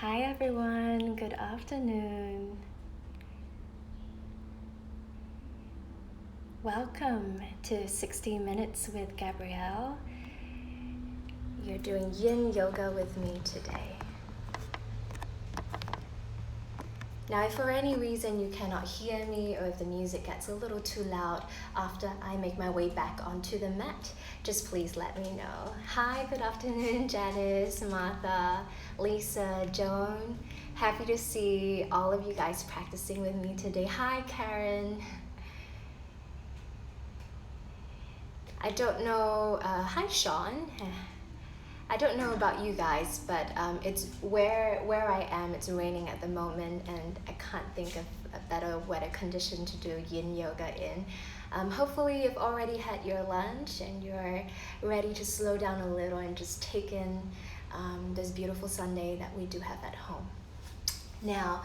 Hi everyone, good afternoon. Welcome to 60 Minutes with Gabrielle. You're doing yin yoga with me today. Now, if for any reason you cannot hear me or if the music gets a little too loud after I make my way back onto the mat, just please let me know. Hi, good afternoon, Janice, Martha, Lisa, Joan. Happy to see all of you guys practicing with me today. Hi, Karen. I don't know, hi, Sean. I don't know about you guys, but it's where I am, it's raining at the moment, and I can't think of a better weather condition to do yin yoga in. Hopefully you've already had your lunch and you're ready to slow down a little and just take in this beautiful Sunday that we do have at home. Now,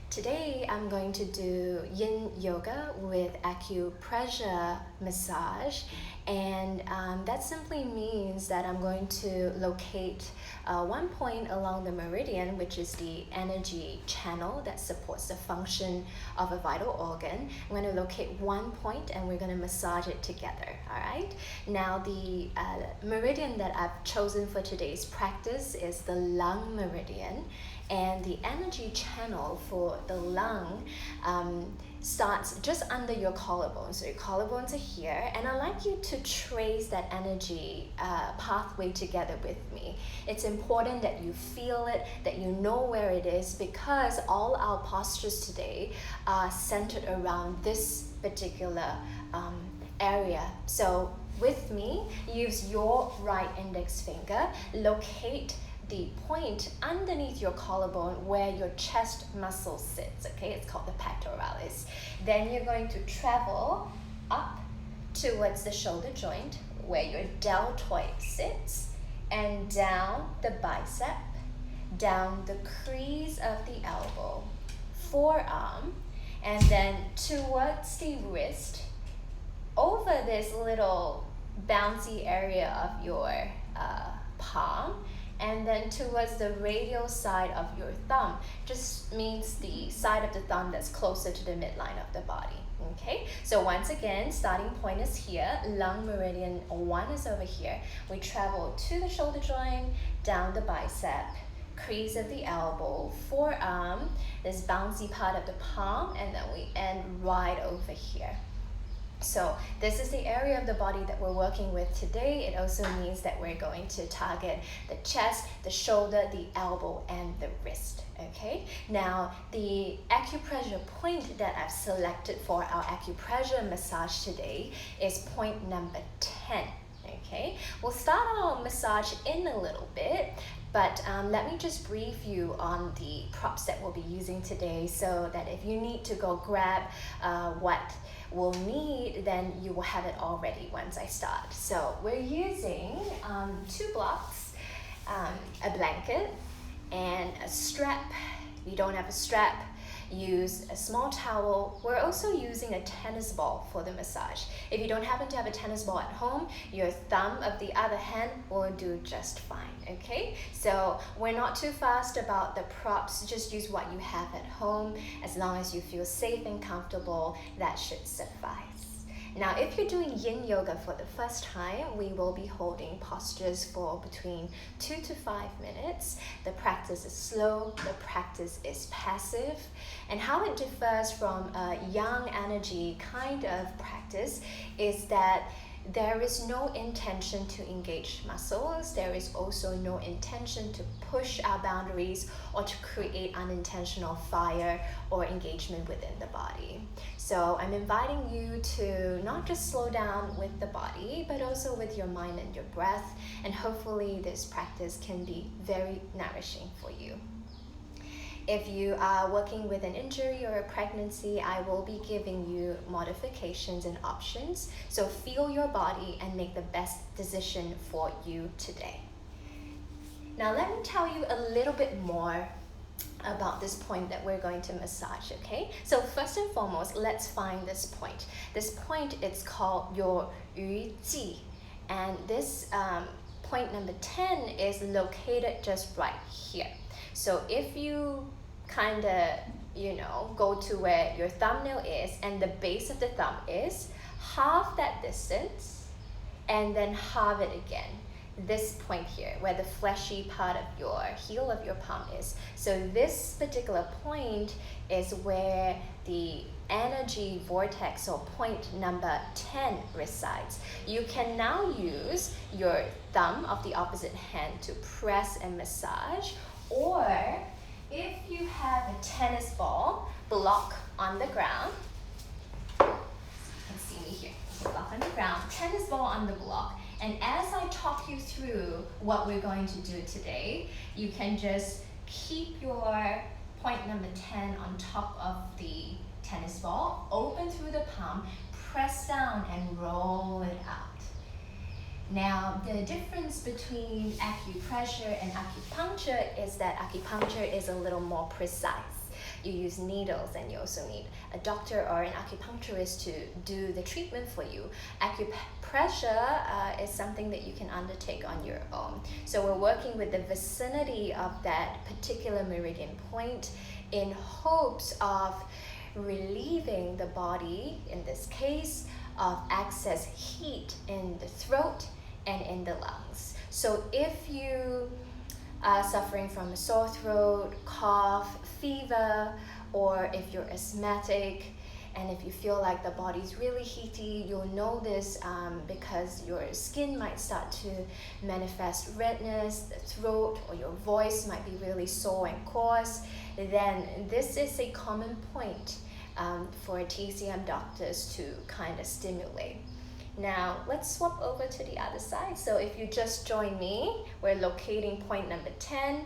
today I'm going to do yin yoga with acupressure massage, and that simply means that I'm going to locate one point along the meridian, which is the energy channel that supports the function of a vital organ. I'm going to locate one point and we're going to massage it together, all right? Now, the meridian that I've chosen for today's practice is the lung meridian, and the energy channel for the lung starts just under your collarbone. So your collarbones are here, and I'd like you to trace that energy pathway together with me. It's important that you feel it, that you know where it is, because all our postures today are centered around this particular area. So with me, use your right index finger, locate the point underneath your collarbone where your chest muscle sits, okay? It's called the pectoralis. Then you're going to travel up towards the shoulder joint where your deltoid sits, and down the bicep, down the crease of the elbow, forearm, and then towards the wrist, over this little bouncy area of your palm, and then towards the radial side of your thumb. Just means the side of the thumb that's closer to the midline of the body. Okay, so once again, starting point is here, lung meridian 1 is over here. We travel to the shoulder joint, down the bicep, crease of the elbow, forearm, this bouncy part of the palm, and then we end right over here. So this is the area of the body that we're working with today. It also means that we're going to target the chest, the shoulder, the elbow, and the wrist, okay? Now, the acupressure point that I've selected for our acupressure massage today is point number 10, okay? We'll start our massage in a little bit, but let me just brief you on the props that we'll be using today, so that if you need to go grab what we'll need, then you will have it all ready once I start. So we're using 2 blocks, a blanket, and a strap. If you don't have a strap, use a small towel. We're also using a tennis ball for the massage. If you don't happen to have a tennis ball at home, your thumb of the other hand will do just fine, okay? So we're not too fast about the props, just use what you have at home. As long as you feel safe and comfortable, that should suffice. Now, if you're doing yin yoga for the first time, we will be holding postures for between 2 to 5 minutes. The practice is slow, the practice is passive, and how it differs from a yang energy kind of practice is that there is no intention to engage muscles. There is also no intention to push our boundaries or to create unintentional fire or engagement within the body. So I'm inviting you to not just slow down with the body, but also with your mind and your breath. And hopefully this practice can be very nourishing for you. If you are working with an injury or a pregnancy, I will be giving you modifications and options. So feel your body and make the best decision for you today. Now let me tell you a little bit more about this point that we're going to massage, okay? So first and foremost, let's find this point. This point, it's called your 鱼际, and this point number 10 is located just right here. So if you kind of, go to where your thumbnail is and the base of the thumb is, halve that distance and then halve it again. This point here, where the fleshy part of your heel of your palm is. So this particular point is where the energy vortex or point number 10 resides. You can now use your thumb of the opposite hand to press and massage, or if you have a tennis ball block on the ground, you can see me here, block on the ground, tennis ball on the block, and as I talk you through what we're going to do today, you can just keep your point number 10 on top of the tennis ball, open through the palm, press down and roll it out. Now, the difference between acupressure and acupuncture is that acupuncture is a little more precise. You use needles and you also need a doctor or an acupuncturist to do the treatment for you. Acupressure is something that you can undertake on your own. So we're working with the vicinity of that particular meridian point in hopes of relieving the body, in this case, of excess heat in the throat and in the lungs. So if you are suffering from a sore throat, cough, fever, or if you're asthmatic, and if you feel like the body's really heaty, you'll know this because your skin might start to manifest redness, the throat or your voice might be really sore and coarse, then this is a common point for TCM doctors to kind of stimulate. Now, let's swap over to the other side. So if you just join me, we're locating point number 10,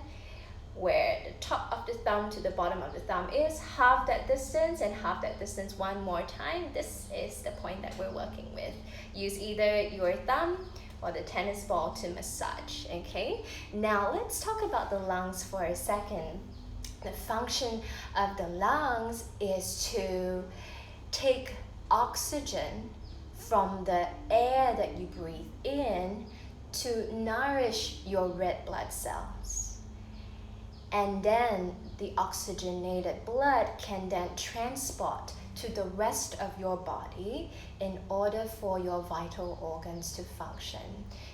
where the top of the thumb to the bottom of the thumb is. Half that distance and half that distance one more time. This is the point that we're working with. Use either your thumb or the tennis ball to massage, okay? Now, let's talk about the lungs for a second. The function of the lungs is to take oxygen from the air that you breathe in to nourish your red blood cells. And then the oxygenated blood can then transport to the rest of your body in order for your vital organs to function.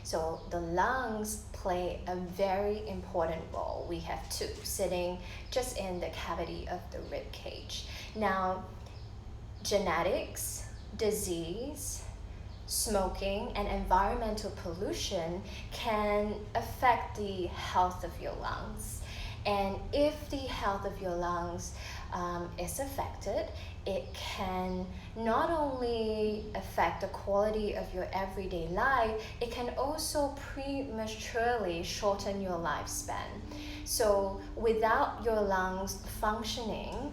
So the lungs play a very important role. We have two sitting just in the cavity of the rib cage. Now, genetics, disease, smoking, and environmental pollution can affect the health of your lungs. And if the health of your lungs is affected, it can not only affect the quality of your everyday life, it can also prematurely shorten your lifespan. So without your lungs functioning,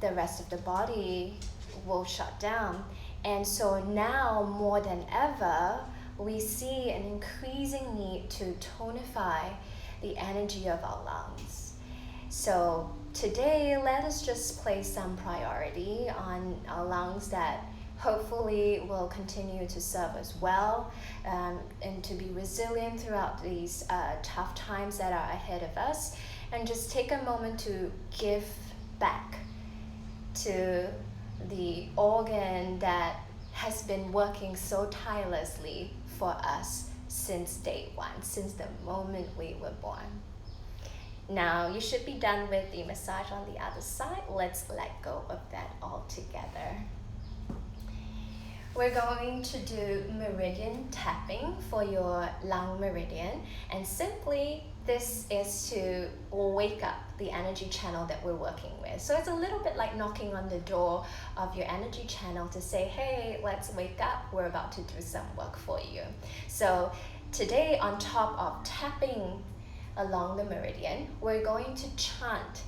the rest of the body will shut down. And so now more than ever, we see an increasing need to tonify the energy of our lungs. So today, let us just place some priority on our lungs that hopefully will continue to serve us well and to be resilient throughout these tough times that are ahead of us. And just take a moment to give back to the organ that has been working so tirelessly for us since day one, since the moment we were born. Now, you should be done with the massage on the other side. Let's let go of that altogether. We're going to do meridian tapping for your lung meridian, and simply this is to wake up the energy channel that we're working with. So it's a little bit like knocking on the door of your energy channel to say, hey, let's wake up, we're about to do some work for you. So today, on top of tapping along the meridian, we're going to chant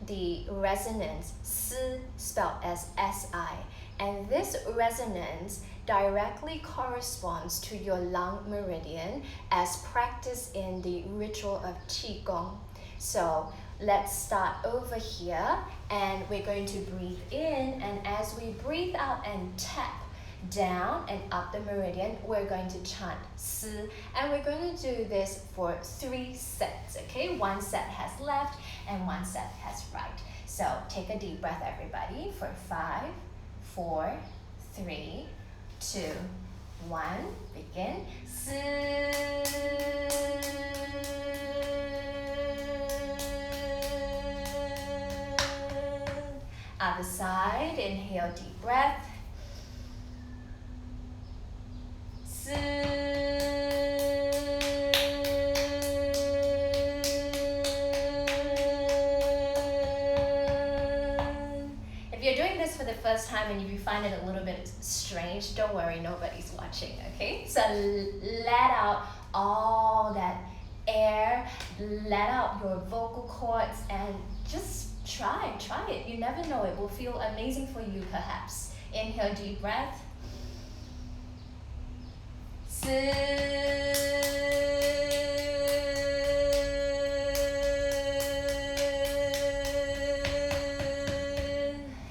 the resonance S, spelled as S-I, and this resonance directly corresponds to your lung meridian as practiced in the ritual of Qigong. So let's start over here, and we're going to breathe in, and as we breathe out and tap, down and up the meridian, we're going to chant Si. And we're going to do this for 3 sets, okay? 1 set has left and 1 set has right. So take a deep breath, everybody, for 5, 4, 3, 2, 1. Begin. Si. Other side, inhale, deep breath. Si. If you're doing this for the first time and if you find it a little bit strange, don't worry, nobody's watching, okay? So let out all that air, let out your vocal cords, and just try it. You never know, it will feel amazing for you perhaps. Inhale, deep breath. Si.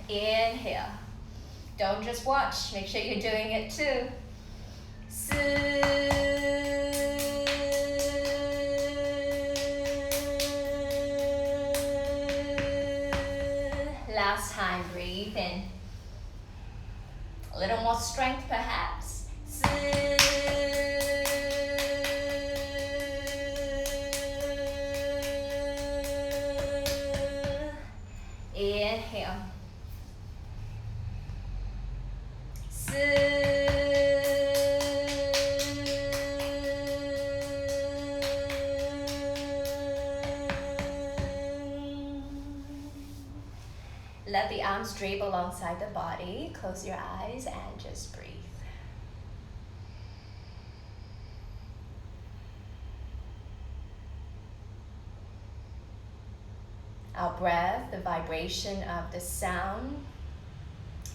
Inhale. Don't just watch, make sure you're doing it too. Si. Last time, breathe in. A little more strength perhaps. Si. Inhale. Si. Let the arms drape alongside the body. Close your eyes and just breathe. Our breath, the vibration of the sound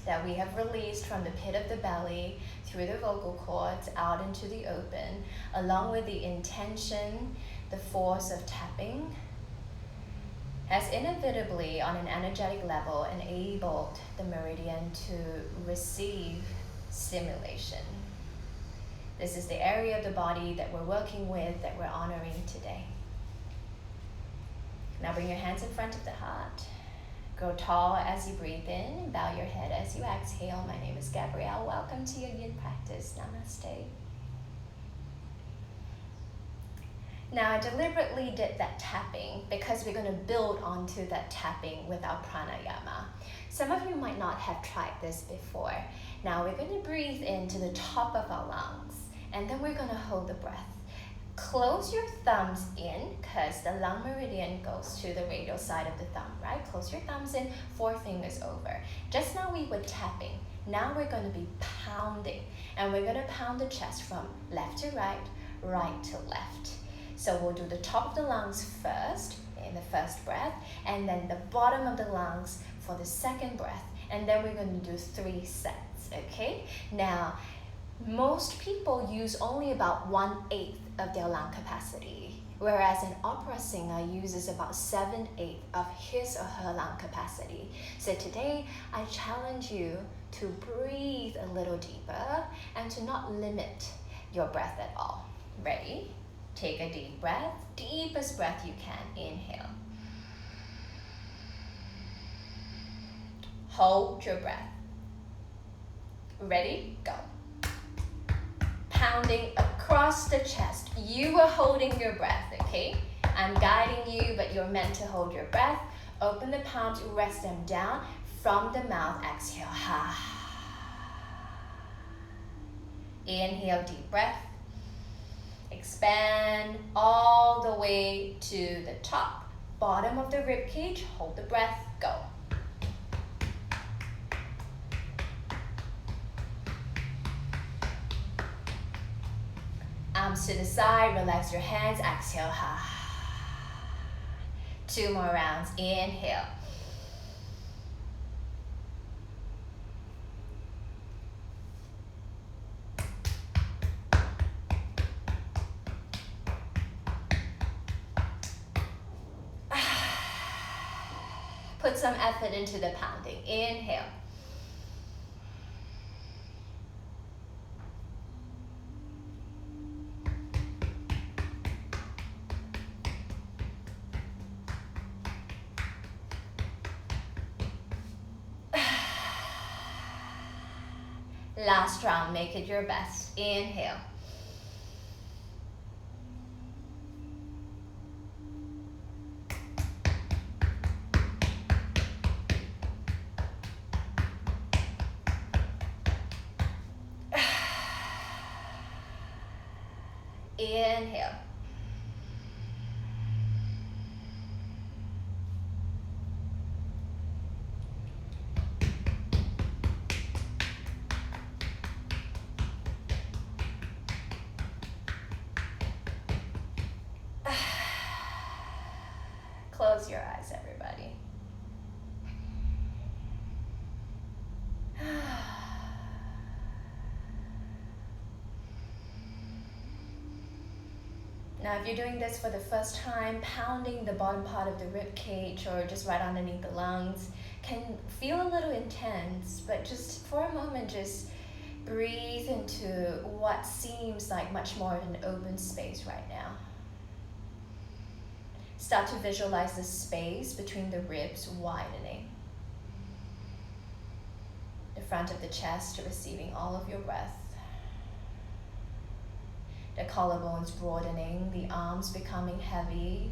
that we have released from the pit of the belly through the vocal cords out into the open, along with the intention, the force of tapping, has inevitably, on an energetic level, enabled the meridian to receive stimulation. This is the area of the body that we're working with, that we're honoring today. Now bring your hands in front of the heart. Grow tall as you breathe in. Bow your head as you exhale. My name is Gabrielle. Welcome to your yin practice. Namaste. Now, I deliberately did that tapping because we're going to build onto that tapping with our pranayama. Some of you might not have tried this before. Now, we're going to breathe into the top of our lungs, and then we're going to hold the breath. Close your thumbs in because the lung meridian goes to the radial side of the thumb, right? Close your thumbs in, 4 fingers over. Just now we were tapping. Now we're going to be pounding, and we're going to pound the chest from left to right, right to left. So we'll do the top of the lungs first in the first breath, and then the bottom of the lungs for the second breath, and then we're going to do 3 sets, okay? Now, most people use only about 1/8 of their lung capacity, whereas an opera singer uses about 7/8 of his or her lung capacity. So today, I challenge you to breathe a little deeper and to not limit your breath at all. Ready? Take a deep breath, deepest breath you can. Inhale. Hold your breath. Ready? Go. Pounding across the chest. You are holding your breath, okay? I'm guiding you, but you're meant to hold your breath. Open the palms, rest them down. From the mouth, exhale. Inhale, deep breath. Expand all the way to the top, bottom of the rib cage. Hold the breath, go. Arms to the side, relax your hands, exhale. 2 more rounds, inhale. Put some effort into the pounding. Inhale. Last round, make it your best. Inhale. Inhale. Close your eyes, everybody. Now, if you're doing this for the first time, pounding the bottom part of the rib cage or just right underneath the lungs can feel a little intense, but just for a moment, just breathe into what seems like much more of an open space right now. Start to visualize the space between the ribs widening. The front of the chest receiving all of your breath. The collarbones broadening, the arms becoming heavy,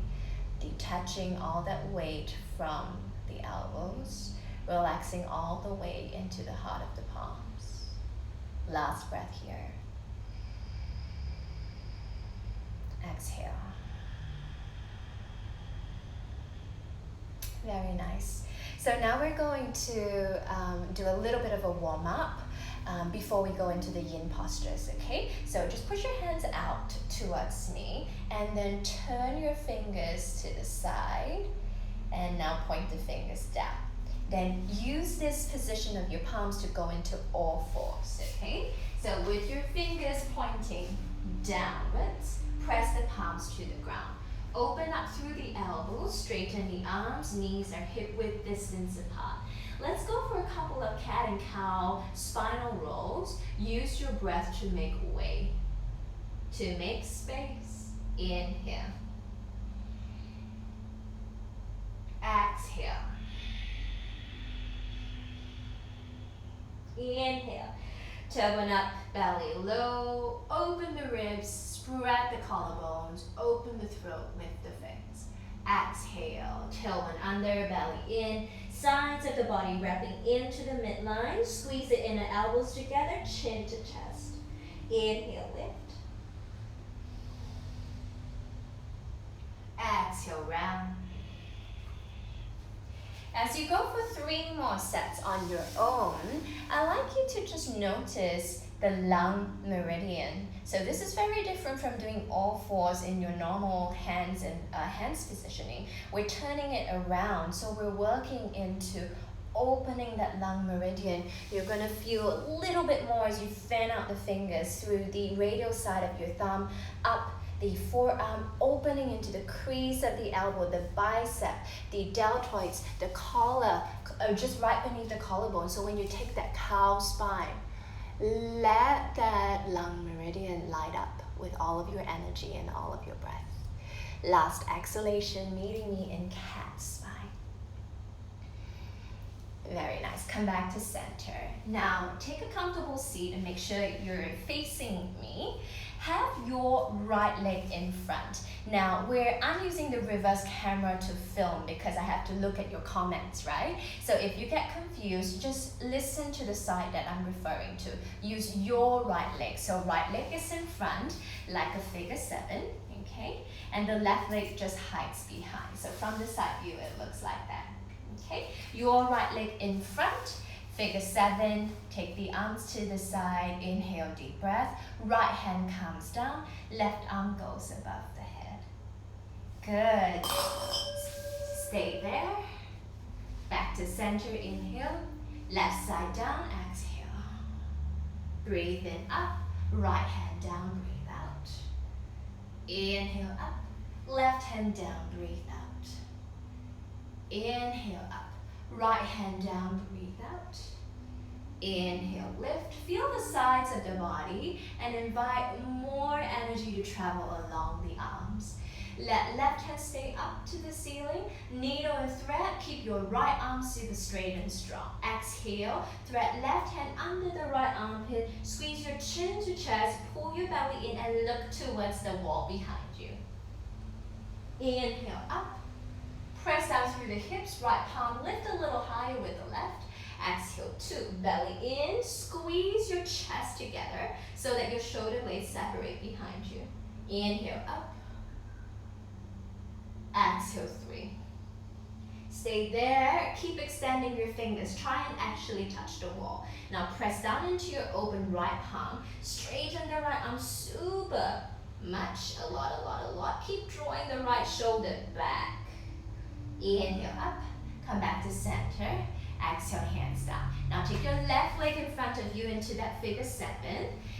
detaching all that weight from the elbows, relaxing all the way into the heart of the palms. Last breath here. Exhale. Very nice. So now we're going to do a little bit of a warm-up before we go into the yin postures, okay? So just push your hands out towards me and then turn your fingers to the side and now point the fingers down. Then use this position of your palms to go into all fours, okay? So with your fingers pointing downwards, press the palms to the ground. Open up through the elbows, straighten the arms, knees are hip-width distance apart. Let's go for a couple of cat and cow spinal rolls. Use your breath to make way, to make space. Inhale. Exhale. Inhale. Turban up, belly low, open the ribs, spread the collarbones, open the throat, lift the fins. Exhale, tailbone under, belly in, sides of the body wrapping into the midline, squeeze the inner elbows together, chin to chest. Inhale, lift. Exhale, round. As you go for 3 more sets on your own, I'd like you to just notice the lung meridian. So this is very different from doing all fours in your normal hands and hands positioning. We're turning it around, so we're working into opening that lung meridian. You're gonna feel a little bit more as you fan out the fingers through the radial side of your thumb, up the forearm, opening into the crease of the elbow, the bicep, the deltoids, the collar, just right beneath the collarbone. So when you take that cow spine, let that lung meridian light up with all of your energy and all of your breath. Last exhalation, meeting me in cat spine. Very nice. Come back to center. Now, take a comfortable seat and make sure you're facing me. Have your right leg in front. Now, I'm using the reverse camera to film because I have to look at your comments, right? So if you get confused, just listen to the side that I'm referring to. Use your right leg. So right leg is in front, like a figure 7, okay? And the left leg just hides behind. So from the side view, it looks like that, okay? Your right leg in front, figure 7, take the arms to the side, inhale, deep breath. Right hand comes down, left arm goes above the head. Good. Stay there. Back to center, inhale. Left side down, exhale. Breathe in, up. Right hand down, breathe out. Inhale, up. Left hand down, breathe out. Inhale, up. Right hand down, breathe out. Inhale, lift. Feel the sides of the body and invite more energy to travel along the arms. Let left hand stay up to the ceiling. Needle and thread, keep your right arm super straight and strong. Exhale, thread left hand under the right armpit. Squeeze your chin to chest, pull your belly in and look towards the wall behind you. Inhale up. Press down through the hips, right palm lift a little higher with the left. Exhale, 2. Belly in, squeeze your chest together so that your shoulder blades separate behind you. Inhale up. Exhale, 3. Stay there, keep extending your fingers. Try and actually touch the wall. Now press down into your open right palm. Straighten the right arm super much, a lot. Keep drawing the right shoulder back. Inhale up, come back to center. Exhale, hands down. Now take your left leg in front of you into that figure 7.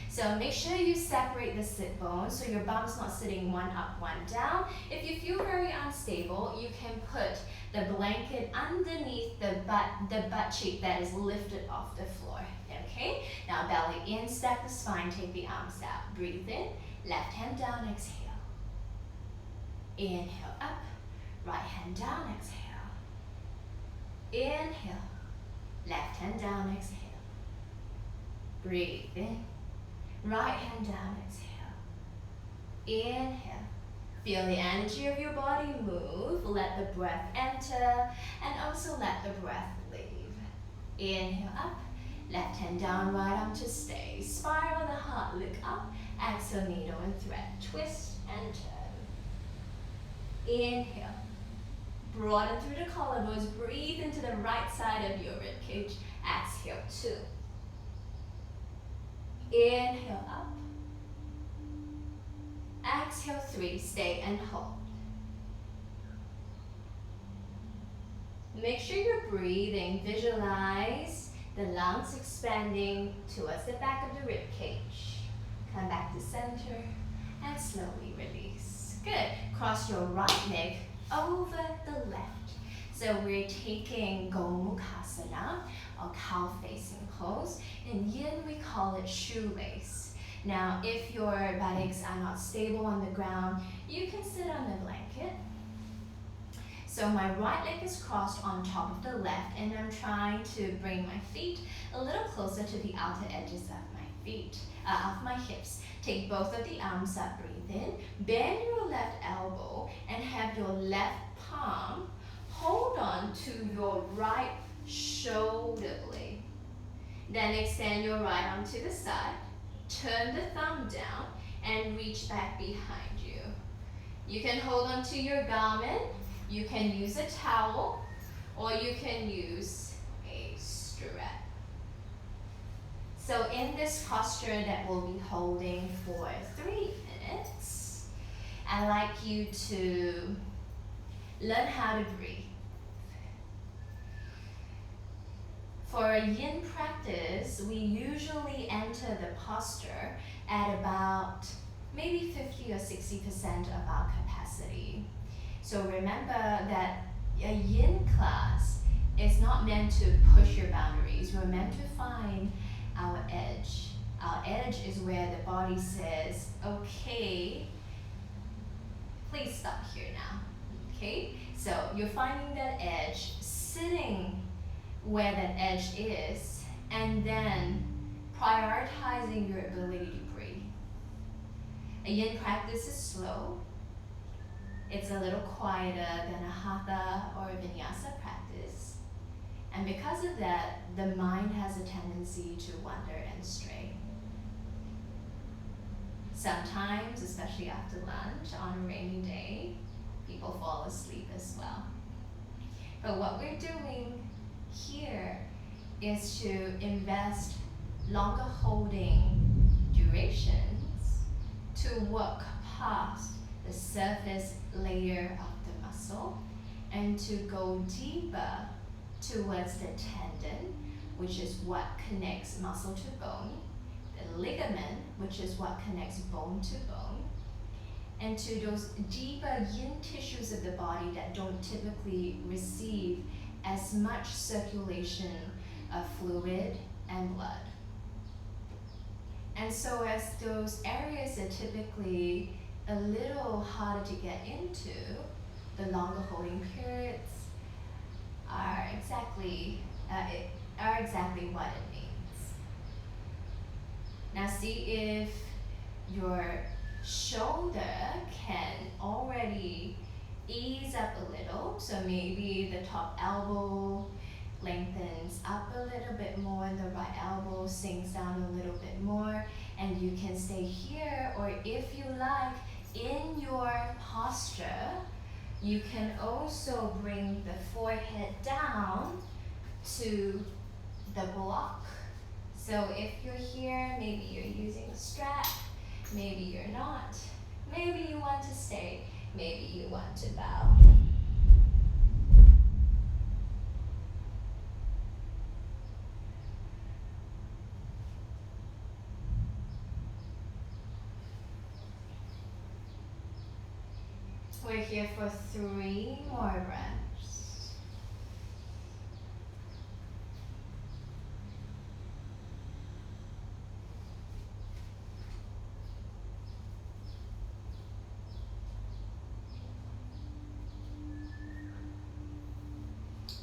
So make sure you separate the sit bones so your bum's not sitting one up, one down. If you feel very unstable, you can put the blanket underneath the butt cheek that is lifted off the floor. Okay? Now belly in, stack the spine, take the arms out. Breathe in, left hand down, exhale. Inhale up, right hand down, exhale. Inhale, left hand down, exhale. Breathe in, right hand down, exhale. Inhale, feel the energy of your body move. Let the breath enter and also let the breath leave. Inhale up, left hand down, right arm to stay. Spiral the heart, look up. Exhale, needle and thread, twist and turn. Inhale. Broaden through the collarbones, breathe into the right side of your rib cage. Exhale, 2. Inhale up. Exhale, 3. Stay and hold. Make sure you're breathing. Visualize the lungs expanding towards the back of the rib cage. Come back to center and slowly release. Good. Cross your right leg over the left. So we're taking Gomukhasana, or cow-facing pose. In Yin, we call it shoelace. Now, if your buttocks are not stable on the ground, you can sit on the blanket. So my right leg is crossed on top of the left, and I'm trying to bring my feet a little closer to the outer edges of my feet, of my hips. Take both of the arms up, breathe in, bend your left elbow, and have your left palm hold on to your right shoulder blade. Then extend your right arm to the side, turn the thumb down, and reach back behind you. You can hold on to your garment, you can use a towel, or you can use a strap. So in this posture that we'll be holding for 3 minutes, I'd like you to learn how to breathe. For a Yin practice, we usually enter the posture at about maybe 50 or 60% of our capacity. So remember that a Yin class is not meant to push your boundaries. We're meant to find our edge. Our edge is where the body says, okay, please stop here now. Okay? So you're finding that edge, sitting where that edge is, and then prioritizing your ability to breathe. A Yin practice is slow. It's a little quieter than a Hatha or a Vinyasa practice. And because of that, the mind has a tendency to wander and stray. Sometimes, especially after lunch on a rainy day, people fall asleep as well. But what we're doing here is to invest longer holding durations to work past the surface layer of the muscle and to go deeper towards the tendon, which is what connects muscle to bone, the ligament, which is what connects bone to bone, and to those deeper yin tissues of the body that don't typically receive as much circulation of fluid and blood. And so as those areas are typically a little harder to get into, the longer holding periods are exactly what it means. Now see if your shoulder can already ease up a little. So maybe the top elbow lengthens up a little bit more, the right elbow sinks down a little bit more, and you can stay here, or if you like, in your posture, you can also bring the forehead down to the block. So if you're here, maybe you're using a strap, maybe you're not, maybe you want to stay, maybe you want to bow. We're here for 3 more breaths.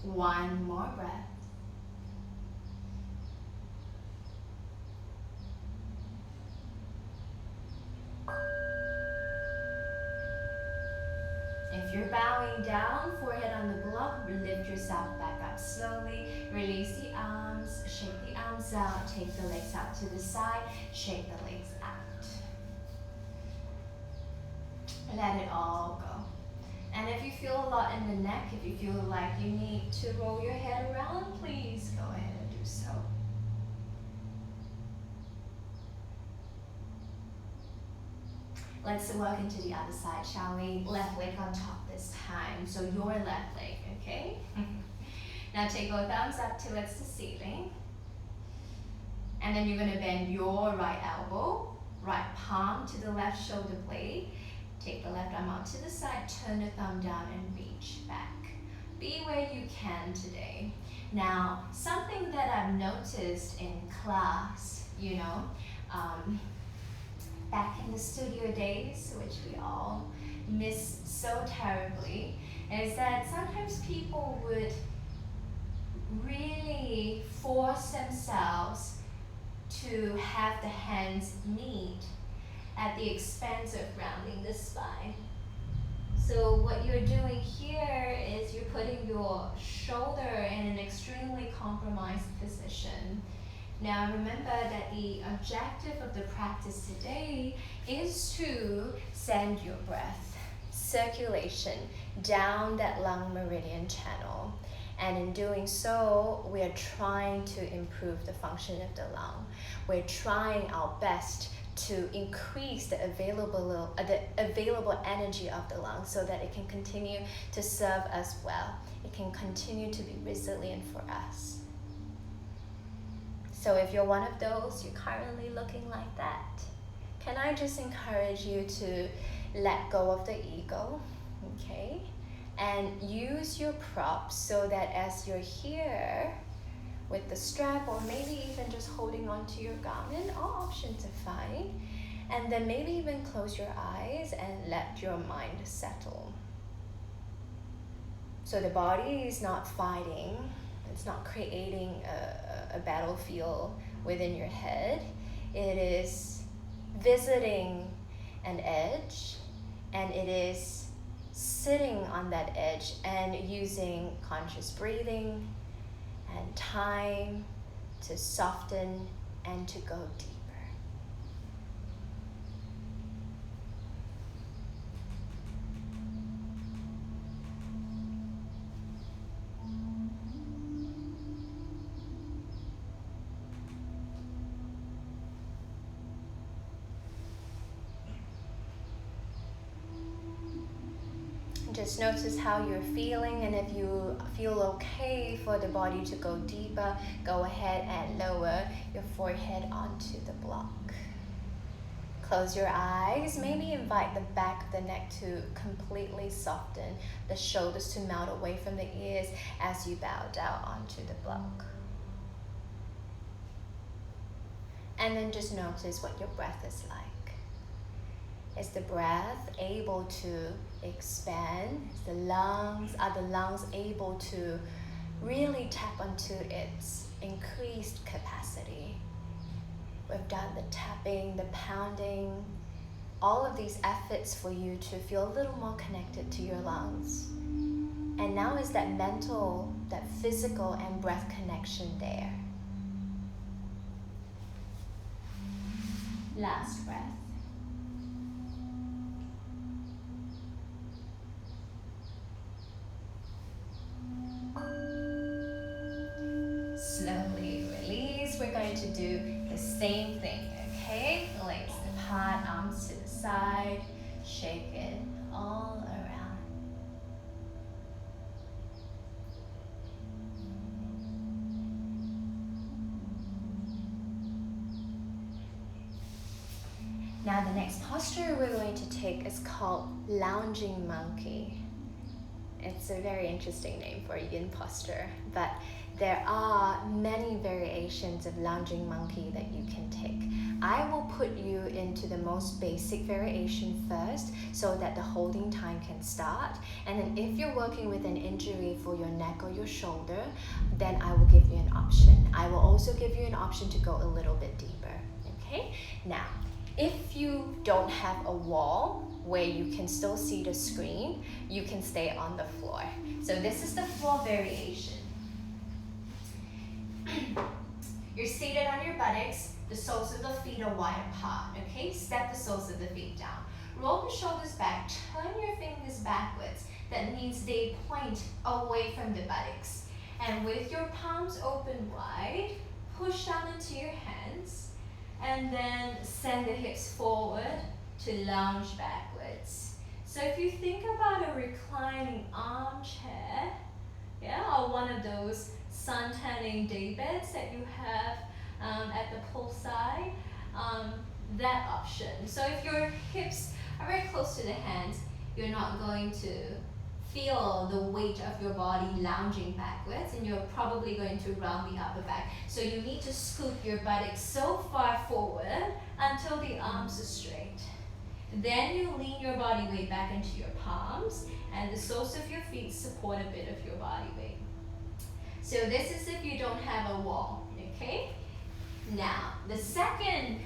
One more breath. If you're bowing down, forehead on the block, lift yourself back up slowly. Release the arms, shake the arms out, take the legs out to the side, shake the legs out. Let it all go. And if you feel a lot in the neck, if you feel like you need to roll your head around, please go ahead and do so. Let's walk into the other side, shall we? Left leg on top this time. So your left leg, okay? Now take both arms up towards the ceiling. And then you're going to bend your right elbow, right palm to the left shoulder blade. Take the left arm out to the side, turn the thumb down and reach back. Be where you can today. Now, something that I've noticed in class, back in the studio days, which we all miss so terribly, is that sometimes people would really force themselves to have the hands meet at the expense of rounding the spine. So what you're doing here is you're putting your shoulder in an extremely compromised position. Now remember that the objective of the practice today is to send your breath, circulation, down that lung meridian channel. And in doing so, we are trying to improve the function of the lung. We're trying our best to increase the available energy of the lung so that it can continue to serve us well. It can continue to be resilient for us. So if you're one of those, you're currently looking like that, can I just encourage you to let go of the ego, okay? And use your props so that as you're here with the strap, or maybe even just holding on to your garment, all options are fine. And then maybe even close your eyes and let your mind settle. So the body is not fighting, it's not creating a battlefield within your head. It is visiting an edge, and it is sitting on that edge and using conscious breathing and time to soften and to go deeper. Just notice how you're feeling, and if you feel okay for the body to go deeper, go ahead and lower your forehead onto the block. Close your eyes, maybe invite the back of the neck to completely soften, the shoulders to melt away from the ears as you bow down onto the block. And then just notice what your breath is like. Is the breath able to expand? Are the lungs able to really tap onto its increased capacity? We've done the tapping, the pounding, all of these efforts for you to feel a little more connected to your lungs. And now is that mental, that physical and breath connection there. Last breath. Slowly release. We're going to do the same thing, okay? Legs apart, arms to the side, shake it all around. Now the next posture we're going to take is called lounging monkey. It's a very interesting name for a yin posture, but there are many variations of lounging monkey that you can take. I will put you into the most basic variation first so that the holding time can start. And then if you're working with an injury for your neck or your shoulder, then I will give you an option. I will also give you an option to go a little bit deeper, okay? Now, if you don't have a wall where you can still see the screen, you can stay on the floor. So this is the floor variation. You're seated on your buttocks, the soles of the feet are wide apart, okay? Step the soles of the feet down. Roll the shoulders back, turn your fingers backwards. That means they point away from the buttocks. And with your palms open wide, push down into your hands, and then send the hips forward to lounge backwards. So if you think about a reclining armchair, or one of those sun tanning day beds that you have at the poolside, that option. So if your hips are very close to the hands, you're not going to feel the weight of your body lounging backwards, and you're probably going to round the upper back. So you need to scoop your buttocks so far forward until the arms are straight. Then you lean your body weight back into your palms, and the soles of your feet support a bit of your body weight. So this is if you don't have a wall, okay? Now, the second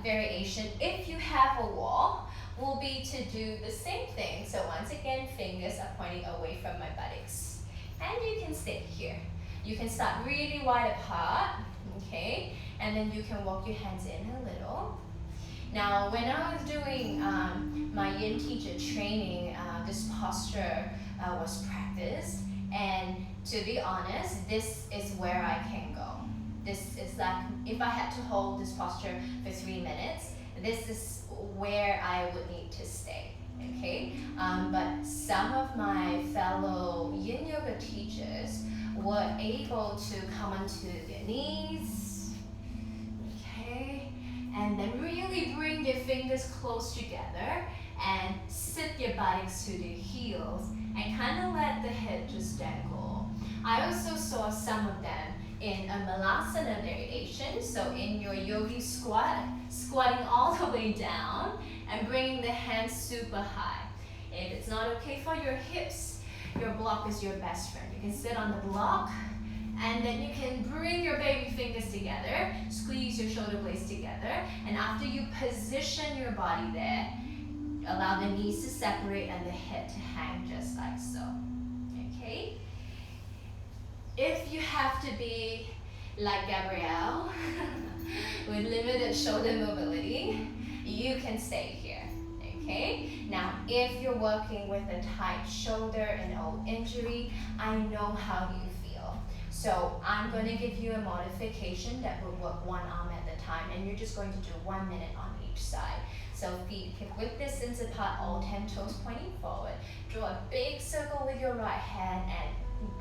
variation, if you have a wall, will be to do the same thing. So once again, fingers are pointing away from my buttocks. And you can stay here. You can start really wide apart, okay? And then you can walk your hands in a little. Now, when I was doing my yin teacher training, this posture was practiced. And to be honest, this is where I can go. This is like, if I had to hold this posture for 3 minutes, this is where I would need to stay, okay? But some of my fellow yin yoga teachers were able to come onto their knees, okay? And then really bring their fingers close together and sit your buttocks to their heels and kind of let the head just dangle. I also saw some of them in a malasana variation, so in your yogi squat, squatting all the way down and bringing the hands super high. If it's not okay for your hips, your block is your best friend. You can sit on the block, and then you can bring your baby fingers together, squeeze your shoulder blades together, and after you position your body there, allow the knees to separate and the head to hang just like so, okay? If you have to be like Gabrielle, with limited shoulder mobility, you can stay here, okay? Now, if you're working with a tight shoulder, an old injury, I know how you feel. So I'm going to give you a modification that will work one arm at a time, and you're just going to do 1 minute on each side. So feet hip width distance apart, all 10 toes pointing forward. Draw a big circle with your right hand and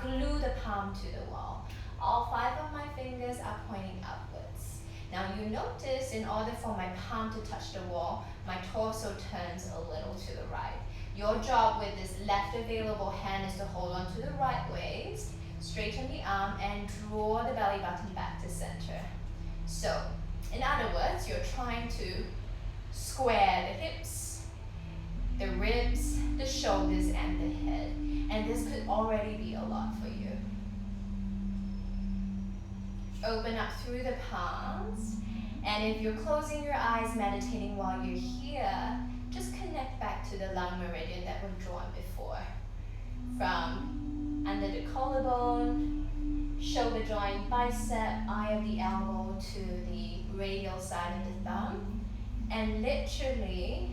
glue the palm to the wall. All 5 of my fingers are pointing upwards. Now you notice, in order for my palm to touch the wall, my torso turns a little to the right. Your job with this left available hand is to hold on to the right waist, straighten the arm, and draw the belly button back to center. So, in other words, you're trying to square the hips, the ribs, the shoulders, and the head. And this could already be a lot for you. Open up through the palms. And if you're closing your eyes, meditating while you're here, just connect back to the lung meridian that we've drawn before. From under the collarbone, shoulder joint, bicep, eye of the elbow to the radial side of the thumb. And literally,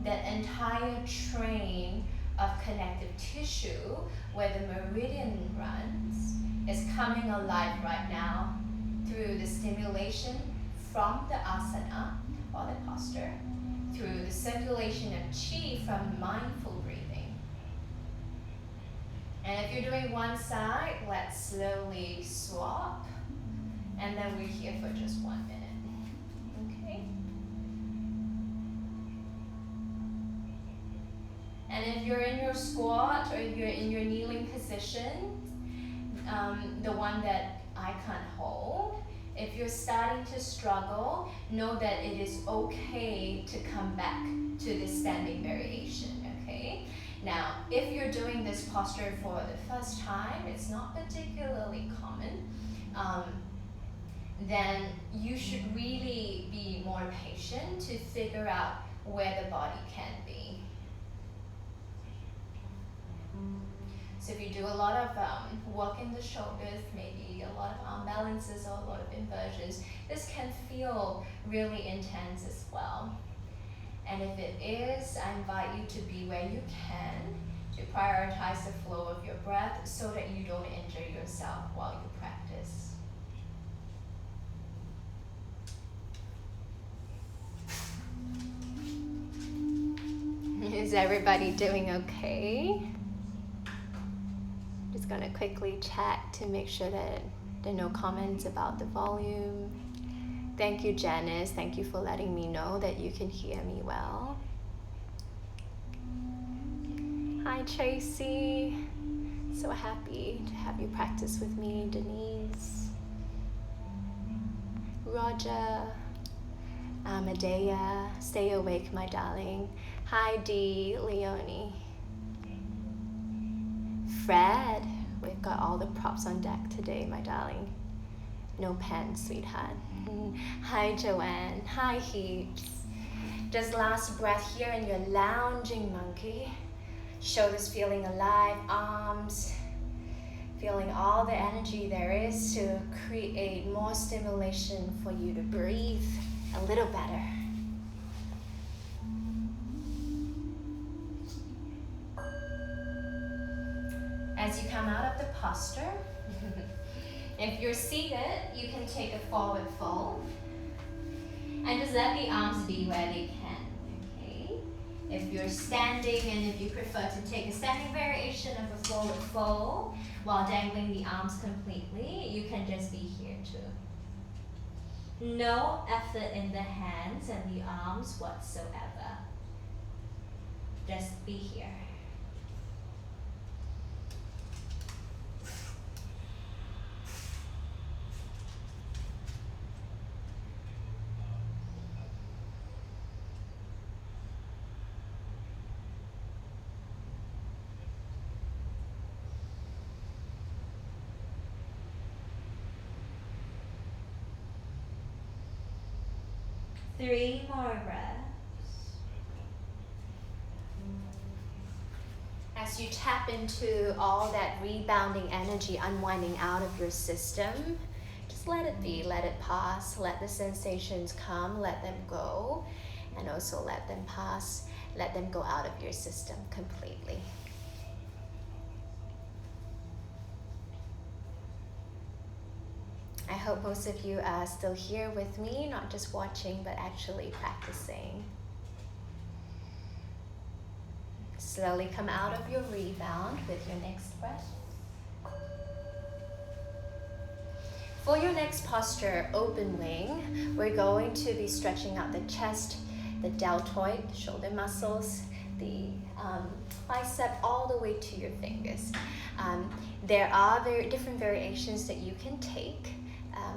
that entire train of connective tissue where the meridian runs is coming alive right now through the stimulation from the asana or the posture, through the circulation of chi from mindful breathing. And if you're doing one side, let's slowly swap, and then we're here for just 1 minute. Okay? And if you're in your squat or if you're in your kneeling position, the one that I can't hold, if you're starting to struggle, know that it is okay to come back to this standing variation, okay? Now, if you're doing this posture for the first time, it's not particularly common, then you should really be more patient to figure out where the body can be. So if you do a lot of work in the shoulders, maybe a lot of arm balances or a lot of inversions, this can feel really intense as well. And if it is, I invite you to be where you can, to prioritize the flow of your breath so that you don't injure yourself while you practice. Is everybody doing okay? Just gonna quickly check to make sure that there are no comments about the volume. Thank you, Janice. Thank you for letting me know that you can hear me well. Hi, Tracy. So happy to have you practice with me, Denise. Roger. Medea. Stay awake, my darling. Hi, Dee, Leonie. Fred, we've got all the props on deck today, my darling. No pen, sweetheart. Hi, Joanne. Hi, Heaps. Just last breath here in your lounging monkey. Shoulders feeling alive, arms feeling all the energy there is to create more stimulation for you to breathe a little better. As you come out of the posture, if you're seated, you can take a forward fold and just let the arms be where they can, okay? If you're standing and if you prefer to take a standing variation of a forward fold while dangling the arms completely, you can just be here too. No effort in the hands and the arms whatsoever. Just be here. Three more breaths. As you tap into all that rebounding energy unwinding out of your system, just let it be, let it pass, let the sensations come, let them go, and also let them pass, let them go out of your system completely. I hope most of you are still here with me, not just watching, but actually practicing. Slowly come out of your rebound with your next breath. For your next posture, open wing, we're going to be stretching out the chest, the deltoid, the shoulder muscles, the bicep, all the way to your fingers. There are very different variations that you can take.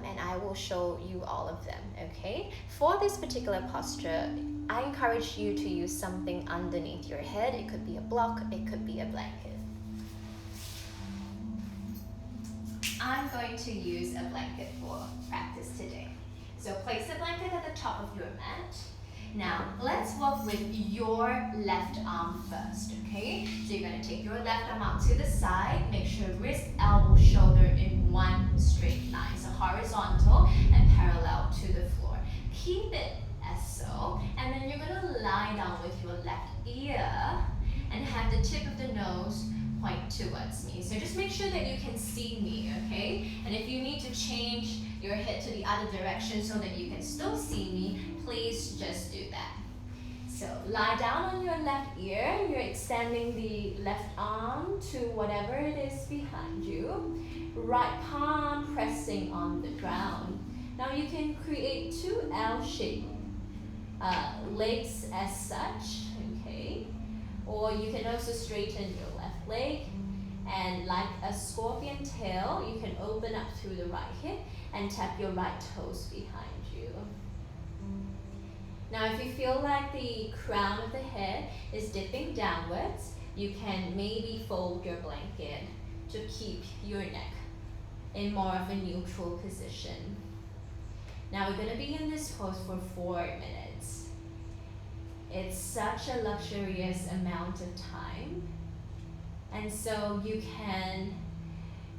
and I will show you all of them, okay? For this particular posture, I encourage you to use something underneath your head. It could be a block, it could be a blanket. I'm going to use a blanket for practice today. So place the blanket at the top of your mat. Now, let's work with your left arm first, okay? So you're going to take your left arm out to the side. Make sure wrist, elbow, shoulder in one straight line. So horizontal and parallel to the floor. Keep it as so. And then you're going to lie down with your left ear and have the tip of the nose point towards me. So just make sure that you can see me, okay? And if you need to change your head to the other direction so that you can still see me, please just do that. So lie down on your left ear. You're extending the left arm to whatever it is behind you. Right palm pressing on the ground. Now you can create two L-shaped legs as such, okay? Or you can also straighten your left leg, and like a scorpion tail, you can open up through the right hip and tap your right toes behind you. Now if you feel like the crown of the head is dipping downwards, you can maybe fold your blanket to keep your neck in more of a neutral position. Now we're going to be in this pose for 4 minutes. It's such a luxurious amount of time. And so you can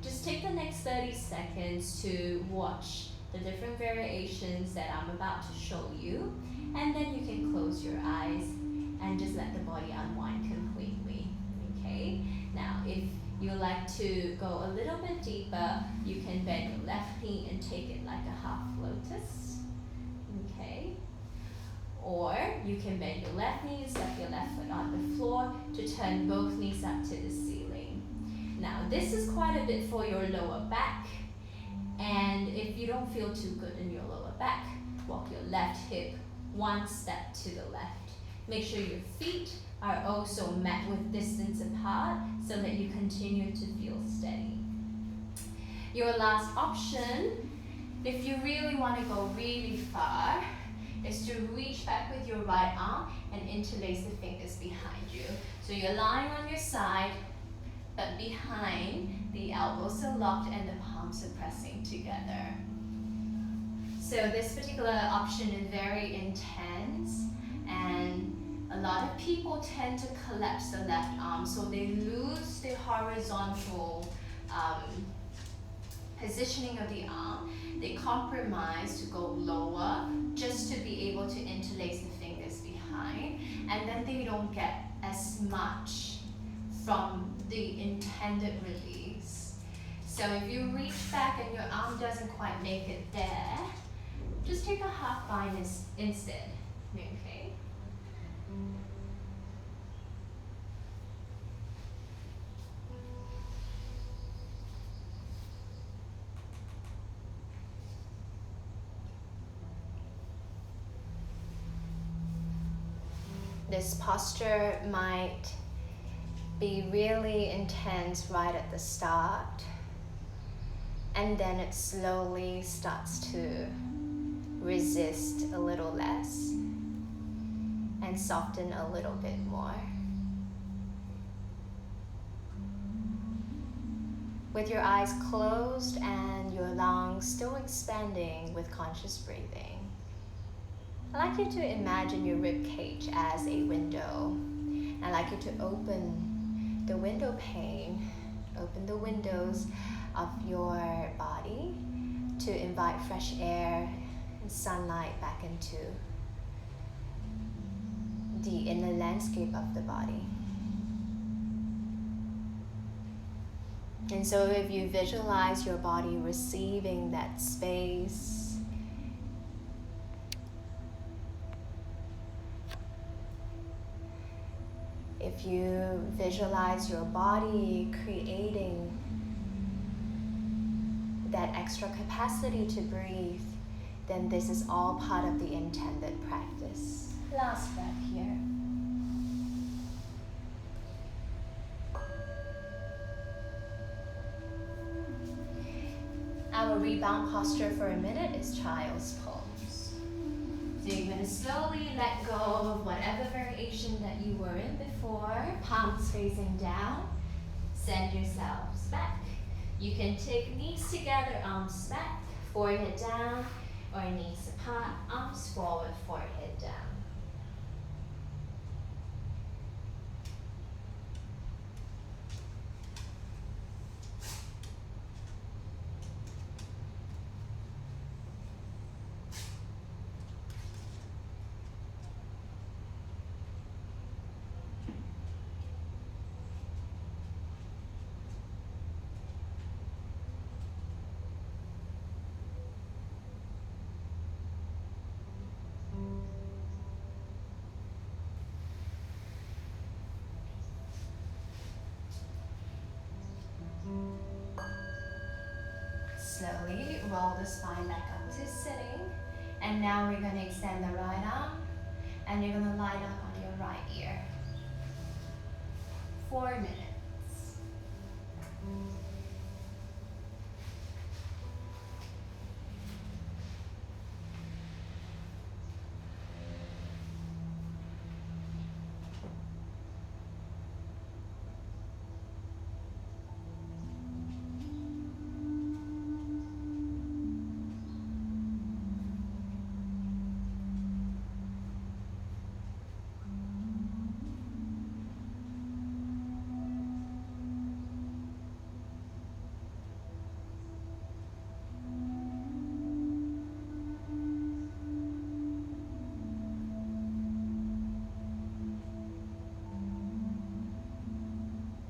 just take the next 30 seconds to watch the different variations that I'm about to show you. And then you can close your eyes and just let the body unwind completely, okay? Now, if you like to go a little bit deeper, you can bend your left knee and take it like a half lotus, okay? Or you can bend your left knee, step your left foot on the floor to turn both knees up to the ceiling. Now, this is quite a bit for your lower back. And if you don't feel too good in your lower back, walk your left hip 1 step to the left. Make sure your feet are also met with distance apart so that you continue to feel steady. Your last option, if you really want to go really far, is to reach back with your right arm and interlace the fingers behind you. So you're lying on your side, but behind, the elbows are locked and the palms are pressing together. So this particular option is very intense, and a lot of people tend to collapse the left arm, so they lose the horizontal positioning of the arm. They compromise to go lower just to be able to interlace the fingers behind, and then they don't get as much from the intended release. So if you reach back and your arm doesn't quite make it there, just take a half bind instead, okay? This posture might be really intense right at the start, and then it slowly starts to resist a little less and soften a little bit more. With your eyes closed and your lungs still expanding with conscious breathing, I'd like you to imagine your rib cage as a window. I'd like you to open the window pane, open the windows of your body to invite fresh air and sunlight back into the inner landscape of the body. And so if you visualize your body receiving that space, if you visualize your body creating that extra capacity to breathe, then this is all part of the intended practice. Last breath here. Our rebound posture for a minute is child's pose. So you're going to slowly let go of whatever variation that you were in before, palms facing down. Send yourselves back. You can take knees together, arms back, forehead down, or knees apart, arms forward, forehead down. Slowly roll the spine back up to sitting. And now we're going to extend the right arm and you're going to lie down on your right ear. 4 minutes.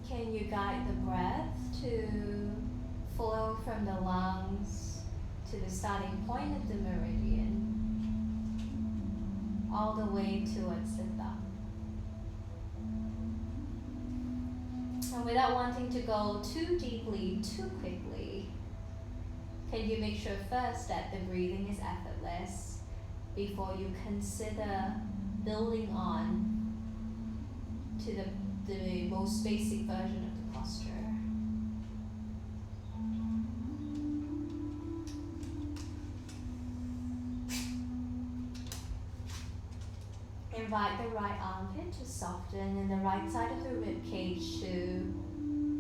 Can you guide the breath to flow from the lungs to the starting point of the meridian, all the way towards the thumb? And without wanting to go too deeply, too quickly, can you make sure first that the breathing is effortless before you consider building on to the most basic version of the posture? Invite the right armpit to soften and the right side of the rib cage to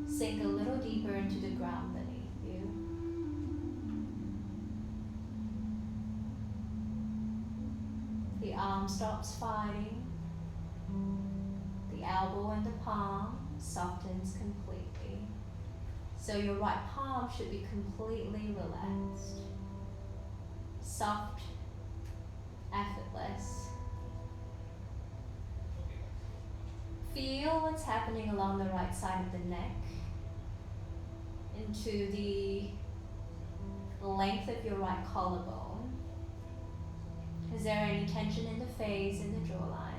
sink a little deeper into the ground beneath you. The arm stops fighting. The elbow and the palm softens completely. So your right palm should be completely relaxed. Soft, effortless. Feel what's happening along the right side of the neck, into the length of your right collarbone. Is there any tension in the face, in the jawline?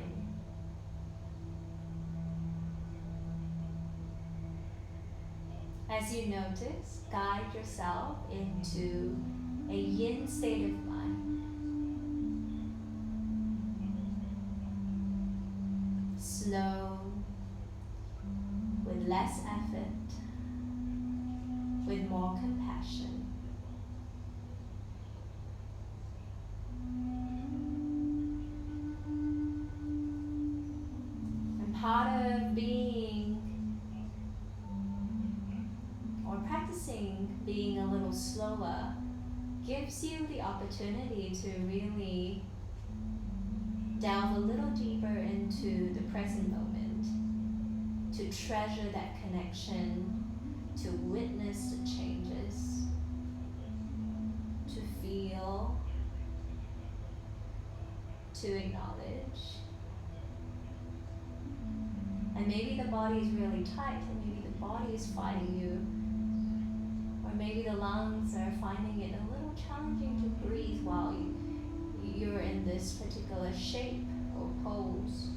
As you notice, guide yourself into a yin state of mind. Slow, with less effort, with more compassion. And part of being or practicing being a little slower gives you the opportunity to really delve a little deeper into the present moment, to treasure that connection, to witness the changes, to feel, to acknowledge. And maybe the body is really tight, and maybe the body is fighting you, or maybe the lungs are finding it a little challenging to breathe while you're in this particular shape or pose.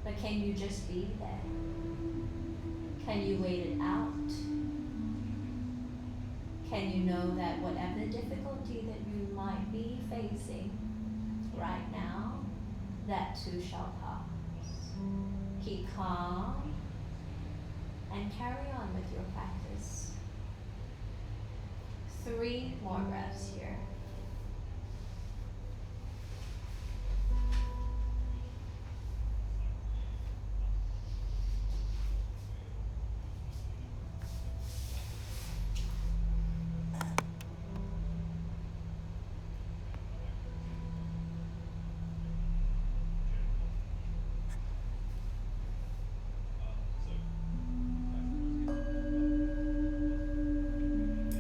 But can you just be there? Can you wait it out? Can you know that whatever difficulty that you might be facing right now, that too shall pass? Keep calm and carry on with your practice. 3 more breaths here.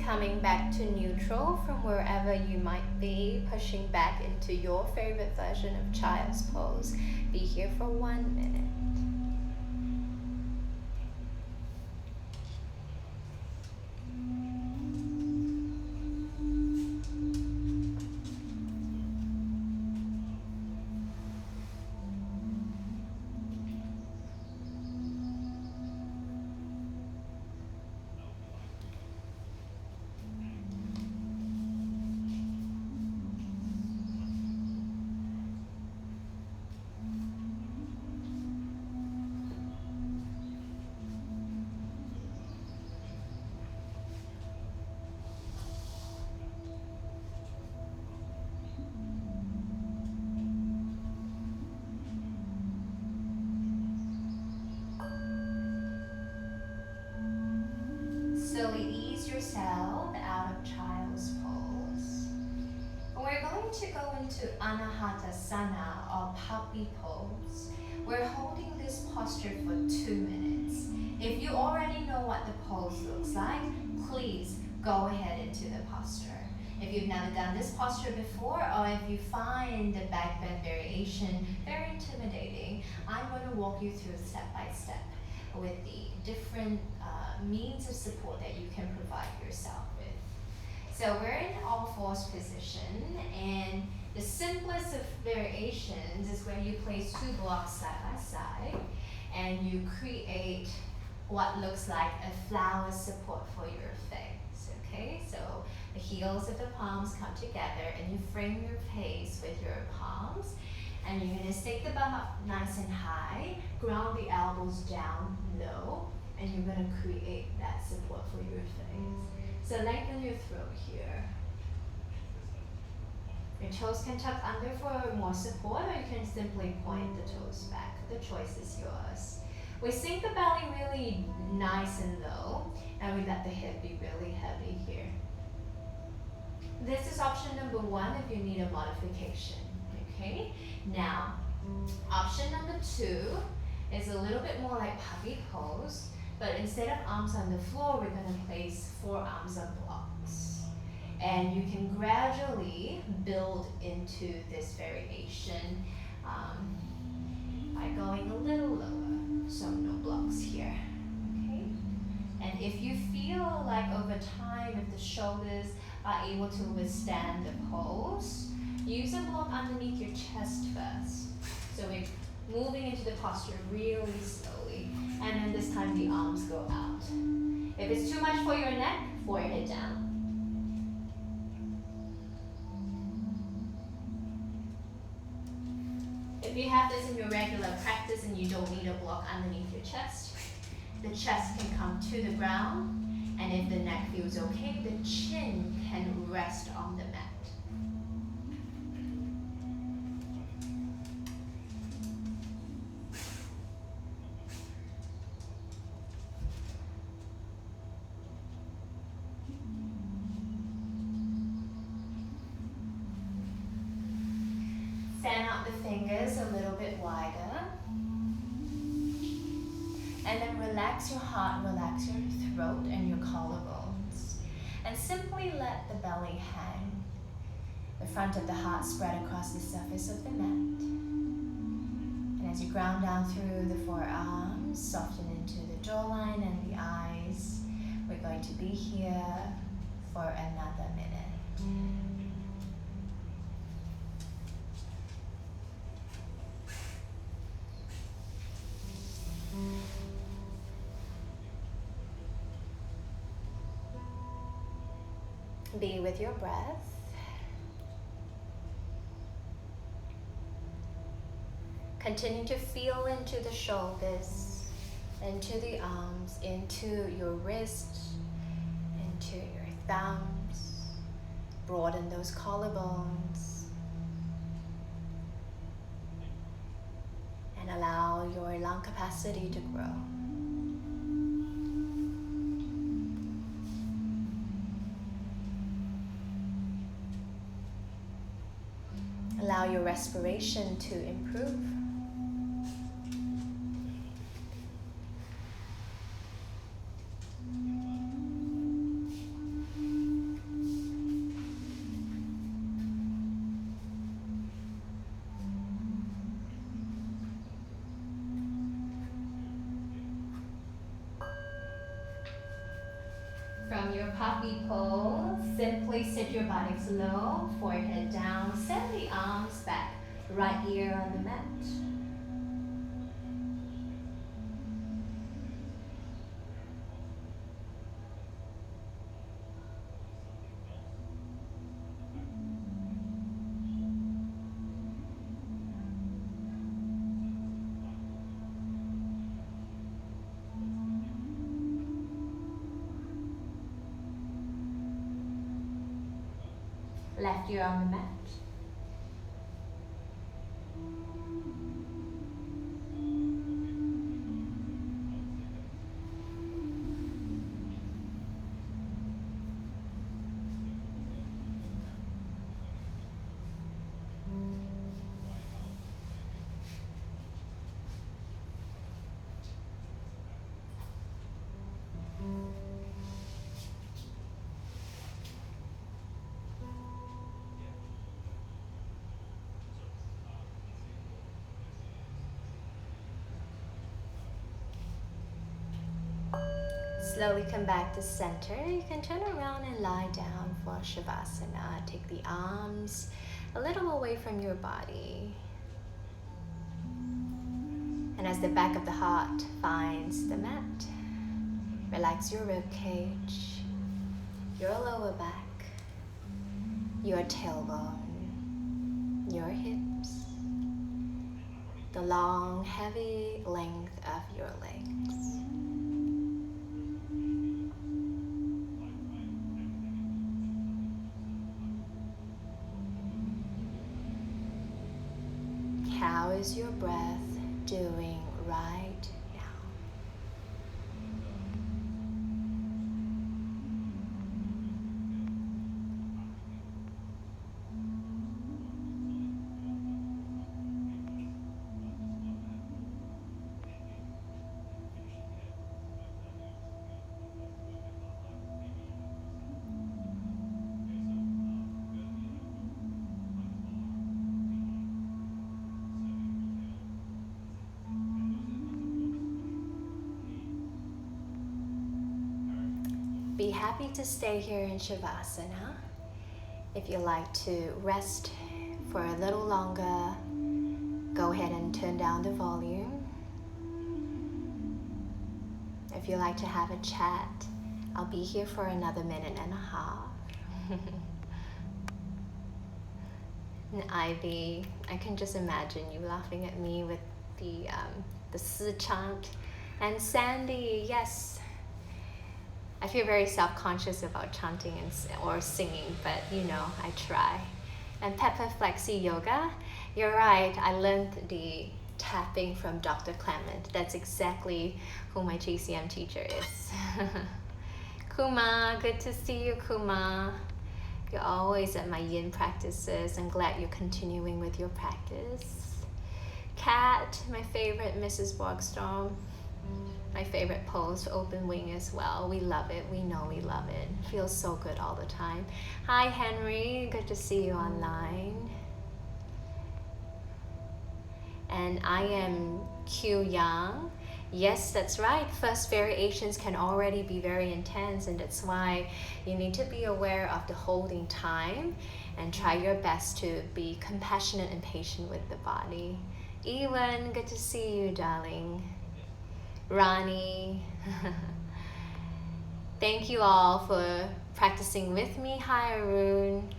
Coming back to neutral from wherever you might be, pushing back into your favorite version of child's pose. Be here for 1 minute. Slowly ease yourself out of child's pose. We're going to go into Anahatasana or puppy pose. We're holding this posture for 2 minutes. If you already know what the pose looks like, please go ahead into the posture. If you've never done this posture before, or if you find the back bend variation very intimidating, I'm going to walk you through step by step with the different means of support that you can provide yourself with. So we're in all fours position, and the simplest of variations is where you place 2 blocks side by side and you create what looks like a flower support for your face. Okay, so the heels of the palms come together and you frame your face with your palms, and you're going to stick the bum up nice and high, ground the elbows down low, and you're going to create that support for your face. So lengthen your throat here. Your toes can tuck under for more support, or you can simply point the toes back. The choice is yours. We sink the belly really nice and low, and we let the hip be really heavy here. This is option number 1 if you need a modification. Okay? Now, option number 2 is a little bit more like puppy pose, but instead of arms on the floor, we're going to place 4 arms on blocks. And you can gradually build into this variation by going a little lower, so no blocks here. Okay? And if you feel like over time, if the shoulders are able to withstand the pose, use a block underneath your chest first. So we're moving into the posture really slowly, and then this time the arms go out. If it's too much for your neck, forehead down. If you have this in your regular practice and you don't need a block underneath your chest, the chest can come to the ground, and if the neck feels okay, the chin can rest on the mat. Fan out the fingers a little bit wider. And then relax your heart, relax your throat and your collarbones. And simply let the belly hang. The front of the heart spread across the surface of the mat. And as you ground down through the forearms, soften into the jawline and the eyes. We're going to be here for another minute. Be with your breath. Continue to feel into the shoulders, into the arms, into your wrists, into your thumbs, Broaden those collarbones. And allow your lung capacity to grow. Allow your respiration to improve. From your puppy pose, simply sit your buttocks low, forehead down, send the arms back, right ear on the mat. Left ear on the mat. Slowly come back to center. You can turn around and lie down for Shavasana. Take the arms a little away from your body. And as the back of the heart finds the mat, relax your rib cage, your lower back, your tailbone, your hips, the long, heavy length of your legs. How is your breath doing right now? Be happy to stay here in Shavasana. If you like to rest for a little longer, go ahead and turn down the volume. If you like to have a chat, I'll be here for another minute and a half. And Ivy, I can just imagine you laughing at me with the Si chant. And Sandy, yes. I feel very self-conscious about chanting or singing, but you know, I try. And Pepper Flexi Yoga, you're right, I learned the tapping from Dr. Clement. That's exactly who my GCM teacher is. Kuma, good to see you, Kuma. You're always at my yin practices. I'm glad you're continuing with your practice. Kat, my favorite Mrs. Borgstorm. My favorite pose, open wing as well. We love it. We know we love it. Feels so good all the time. Hi, Henry. Good to see you online. And I am Q Yang. Yes, that's right. First variations can already be very intense, and that's why you need to be aware of the holding time and try your best to be compassionate and patient with the body. Ewan, good to see you, darling. Ronnie, thank you all for practicing with me. Hi, Arun.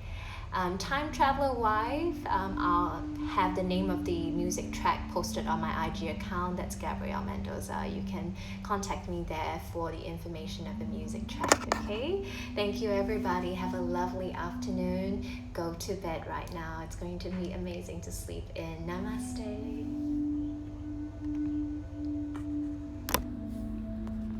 Time Traveler Wife, I'll have the name of the music track posted on my IG account. That's Gabrielle Mendoza. You can contact me there for the information of the music track, okay? Thank you, everybody. Have a lovely afternoon. Go to bed right now. It's going to be amazing to sleep in. Namaste.